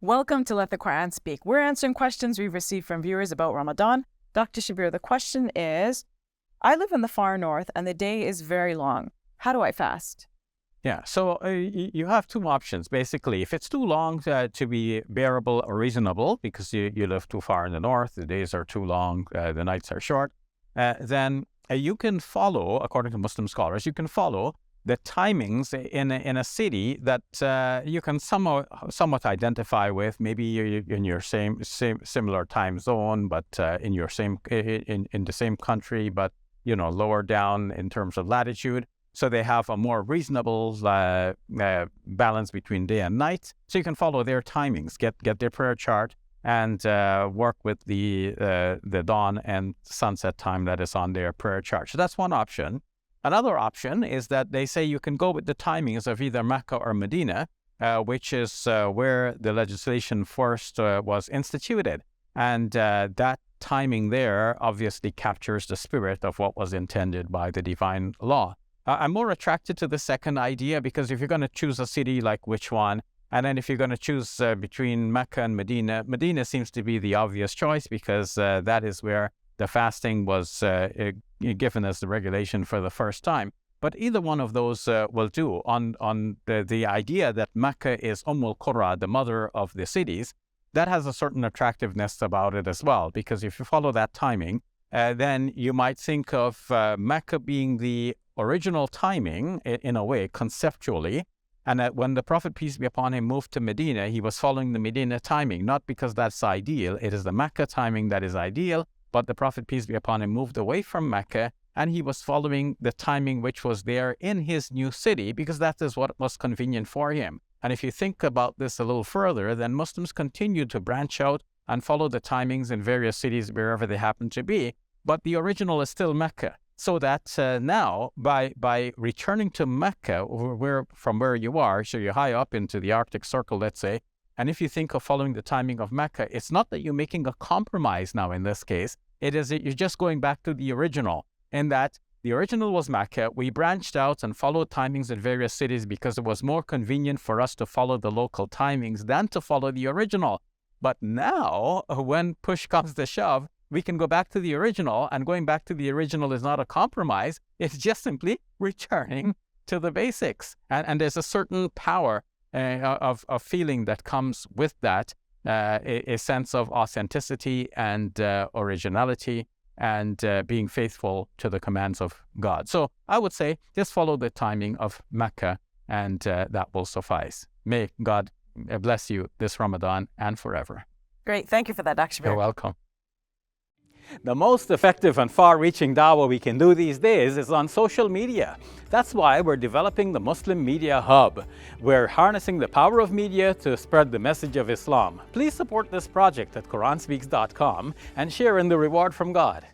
Welcome to Let the Quran Speak. We're answering questions we've received from viewers about Ramadan. Dr. Shabir, the question is, I live in the far north and the day is very long. How do I fast? Yeah, so you have two options, basically. If it's too long to be bearable or reasonable, because you live too far in the north, the days are too long, the nights are short, then you can follow, according to Muslim scholars, you can follow the timings in a city that you can somewhat identify with. Maybe you're in your similar time zone, but in the same country, but lower down in terms of latitude. So they have a more reasonable balance between day and night. So you can follow their timings, get their prayer chart, and work with the dawn and sunset time that is on their prayer chart. So that's one option. Another option is that they say you can go with the timings of either Mecca or Medina, which is where the legislation first was instituted. And that timing there obviously captures the spirit of what was intended by the divine law. I'm more attracted to the second idea because if you're going to choose a city, like which one? And then if you're going to choose between Mecca and Medina, Medina seems to be the obvious choice because that is where the fasting was given as the regulation for the first time. But either one of those will do. On the idea that Mecca is Qura, the mother of the cities, that has a certain attractiveness about it as well. Because if you follow that timing, then you might think of Mecca being the original timing in a way, conceptually. And that when the Prophet, peace be upon him, moved to Medina, he was following the Medina timing, not because that's ideal. It is the Mecca timing that is ideal. But the Prophet, peace be upon him, moved away from Mecca, and he was following the timing which was there in his new city because that is what was convenient for him. And if you think about this a little further, then Muslims continue to branch out and follow the timings in various cities wherever they happen to be. But the original is still Mecca. So that now, by returning to Mecca, from where you are, so you're high up into the Arctic Circle, let's say, and if you think of following the timing of Mecca, it's not that you're making a compromise now in this case. It is that you're just going back to the original, in that the original was Mecca. We branched out and followed timings in various cities because it was more convenient for us to follow the local timings than to follow the original. But now, when push comes to shove, we can go back to the original, and going back to the original is not a compromise. It's just simply returning to the basics. And there's a certain power of feeling that comes with that, a sense of authenticity and originality and being faithful to the commands of God. So I would say just follow the timing of Mecca, and that will suffice. May God bless you this Ramadan and forever. Great. Thank you for that, Dr. Shabir. You're welcome. The most effective and far-reaching dawah we can do these days is on social media. That's why we're developing the Muslim Media Hub. We're harnessing the power of media to spread the message of Islam. Please support this project at QuranSpeaks.com and share in the reward from God.